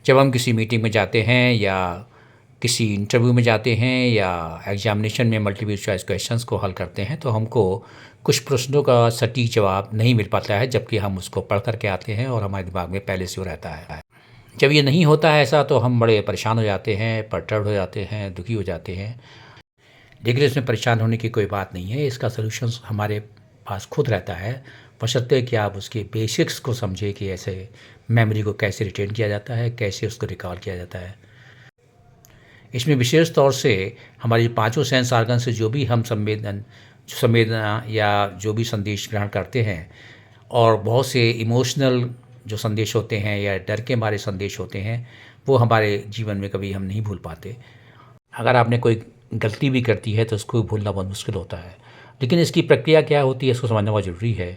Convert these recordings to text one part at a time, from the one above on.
जब हम किसी मीटिंग में जाते हैं या किसी इंटरव्यू में जाते हैं या एग्जामिनेशन में मल्टीपल चॉइस क्वेश्चंस को हल करते हैं तो हमको कुछ प्रश्नों का सटीक जवाब नहीं मिल पाता है, जबकि हम उसको पढ़ करके आते हैं और हमारे दिमाग में पहले से वो रहता है। जब ये नहीं होता है ऐसा तो हम बड़े परेशान हो जाते हैं, परटर्ब हो जाते हैं, दुखी हो जाते हैं। लेकिन इसमें परेशान होने की कोई बात नहीं है, इसका सलूशन हमारे पास खुद रहता है, बशर्ते कि आप उसके बेसिक्स को समझे कि ऐसे मेमोरी को कैसे रिटेन किया जाता है, कैसे उसको रिकॉल किया जाता है। इसमें विशेष तौर से हमारी पांचों सेंस ऑर्गन से जो भी हम संवेदना या जो भी संदेश ग्रहण करते हैं, और बहुत से इमोशनल जो संदेश होते हैं या डर के मारे संदेश होते हैं, वो हमारे जीवन में कभी हम नहीं भूल पाते। अगर आपने कोई गलती भी करती है तो उसको भूलना बहुत मुश्किल होता है, लेकिन इसकी प्रक्रिया क्या होती है इसको समझना बहुत ज़रूरी है।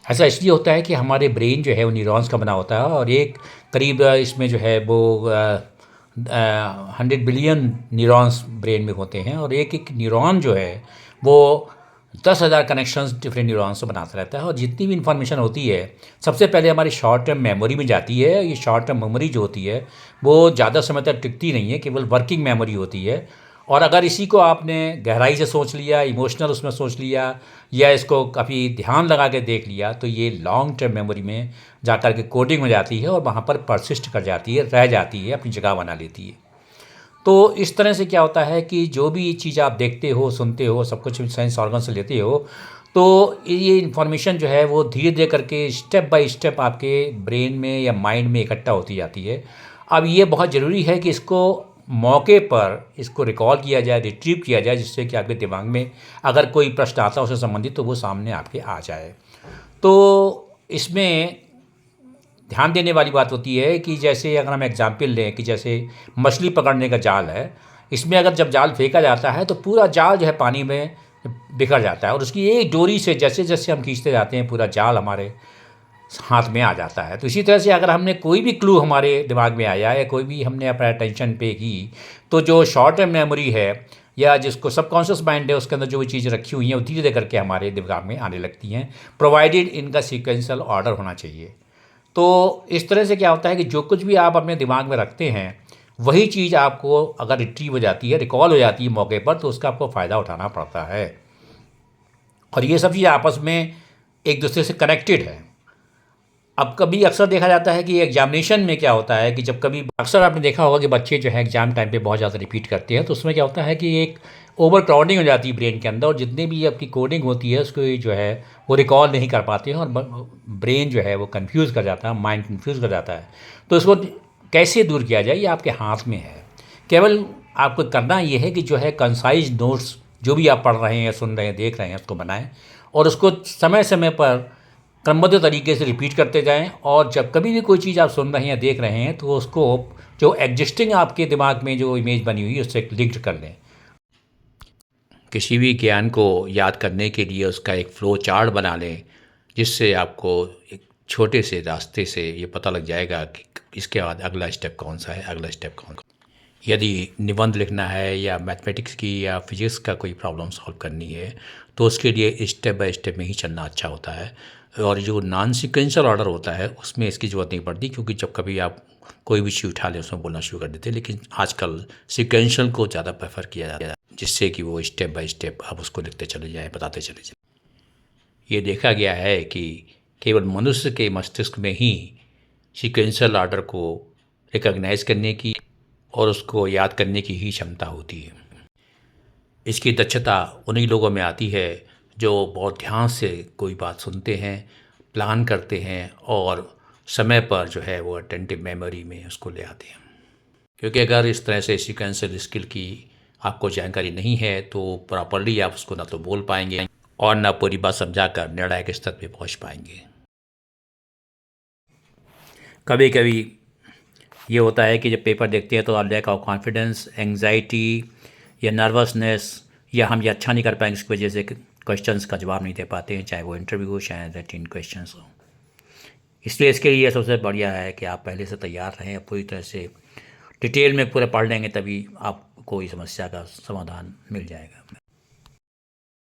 ऐसा इसलिए होता है कि हमारे ब्रेन जो है वो न्यूरॉन्स का बना होता है, और एक करीब इसमें जो है वो 100 बिलियन न्यूरॉन्स ब्रेन में होते हैं, और एक एक न्यूरॉन जो है वो 10,000 कनेक्शंस डिफरेंट न्यूरॉन्स से बनाता रहता है। और जितनी भी इन्फॉर्मेशन होती है सबसे पहले हमारी शॉर्ट टर्म मेमोरी में जाती है। ये शॉर्ट टर्म मेमोरी जो होती है वो ज़्यादा समय तक टिकती नहीं है, केवल वर्किंग मेमोरी होती है। और अगर इसी को आपने गहराई से सोच लिया, इमोशनल उसमें सोच लिया, या इसको काफ़ी ध्यान लगा के देख लिया, तो ये लॉन्ग टर्म मेमोरी में जाकर के कोडिंग हो जाती है और वहाँ पर परसिस्ट कर जाती है, रह जाती है, अपनी जगह बना लेती है। तो इस तरह से क्या होता है कि जो भी चीज़ आप देखते हो, सुनते हो, सब कुछ सेंस ऑर्गन से लेते हो, तो ये इन्फॉर्मेशन जो है वो धीरे धीरे करके स्टेप बाय स्टेप आपके ब्रेन में या माइंड में इकट्ठा होती जाती है। अब ये बहुत ज़रूरी है कि इसको मौके पर इसको रिकॉल किया जाए, रिट्रीव किया जाए, जिससे कि आपके दिमाग में अगर कोई प्रश्न आता है उससे संबंधित तो वो सामने आपके आ जाए। तो इसमें ध्यान देने वाली बात होती है कि जैसे अगर हम एग्जाम्पल लें कि जैसे मछली पकड़ने का जाल है, इसमें अगर जब जाल फेंका जाता है तो पूरा जाल जो है पानी में बिखर जाता है, और उसकी एक डोरी से जैसे जैसे हम खींचते जाते हैं पूरा जाल हमारे हाथ में आ जाता है। तो इसी तरह से अगर हमने कोई भी क्लू हमारे दिमाग में आया या कोई भी हमने अपना अटेंशन पे की, तो जो शॉर्ट टर्म मेमोरी है या जिसको सबकॉन्शियस माइंड है उसके अंदर जो भी चीज़ें रखी हुई हैं वो धीरे धीरे करके हमारे दिमाग में आने लगती हैं, प्रोवाइडेड इनका सीक्वेंशियल ऑर्डर होना चाहिए। तो इस तरह से क्या होता है कि जो कुछ भी आप अपने दिमाग में रखते हैं वही चीज़ आपको अगर रिट्रीव हो जाती है, रिकॉल हो जाती है मौके पर, तो उसका आपको फ़ायदा उठाना पड़ता है। और ये सब चीज़ आपस में एक दूसरे से कनेक्टेड है। अब कभी अक्सर देखा जाता है कि एग्जामिनेशन में क्या होता है कि जब कभी अक्सर आपने देखा होगा कि बच्चे जो है एग्जाम टाइम पे बहुत ज़्यादा रिपीट करते हैं, तो उसमें क्या होता है कि एक ओवर क्राउडिंग हो जाती है ब्रेन के अंदर, और जितनी भी आपकी कोडिंग होती है उसको जो है वो रिकॉल नहीं कर पाते हैं, और ब्रेन जो है वो कंफ्यूज कर जाता है, माइंड कंफ्यूज कर जाता है। तो इसको कैसे दूर किया जाए ये आपके हाथ में है। केवल आपको करना ये है कि जो है कंसाइज नोट्स जो भी आप पढ़ रहे हैं, सुन रहे हैं, देख रहे हैं, उसको बनाएं और उसको समय समय पर क्रमबद्ध तरीके से रिपीट करते जाएं। और जब कभी भी कोई चीज़ आप सुन रहे हैं, देख रहे हैं, तो उसको जो एग्जिस्टिंग आपके दिमाग में जो इमेज बनी हुई है उससे लिंक्ड कर लें। किसी भी ज्ञान को याद करने के लिए उसका एक फ्लो चार्ट बना लें, जिससे आपको एक छोटे से रास्ते से ये पता लग जाएगा कि इसके बाद अगला स्टेप कौन सा है, अगला स्टेप कौन। यदि निबंध लिखना है या मैथमेटिक्स की या फिजिक्स का कोई प्रॉब्लम सॉल्व करनी है, तो उसके लिए स्टेप बाय स्टेप में ही चलना अच्छा होता है। और जो नॉन सीक्वेंशियल ऑर्डर होता है उसमें इसकी ज़रूरत नहीं पड़ती, क्योंकि जब कभी आप कोई भी चीज़ उठा लें उसमें बोलना शुरू कर देते हैं। लेकिन आजकल सीक्वेंशियल को ज़्यादा प्रेफर किया जाता है, जिससे कि वो स्टेप बाय स्टेप आप उसको लिखते चले जाएँ, बताते चले जाएँ। ये देखा गया है कि केवल मनुष्य के मस्तिष्क में ही सीक्वेंशियल ऑर्डर को रिकॉग्नाइज करने की और उसको याद करने की ही क्षमता होती है। इसकी दक्षता उन्हीं लोगों में आती है जो बहुत ध्यान से कोई बात सुनते हैं, प्लान करते हैं और समय पर जो है वो अटेंटिव मेमोरी में उसको ले आते हैं। क्योंकि अगर इस तरह से सीक्वेंशियल स्किल की आपको जानकारी नहीं है तो प्रॉपरली आप उसको ना तो बोल पाएंगे और ना पूरी बात समझा कर निर्णायक स्तर पे पहुंच पाएंगे। कभी कभी ये होता है कि जब पेपर देखते हैं तो लैक ऑफ कॉन्फिडेंस, एंग्जाइटी या नर्वसनेस, या हम ये अच्छा नहीं कर पाएंगे इसकी वजह से क्वेश्चंस का जवाब नहीं दे पाते हैं, चाहे वो इंटरव्यू हो चाहे रूटीन क्वेश्चंस हो। इसलिए इसके लिए सबसे बढ़िया है कि आप पहले से तैयार रहें, पूरी तरह से डिटेल में पूरा पढ़ लेंगे, तभी आपको इस समस्या का समाधान मिल जाएगा।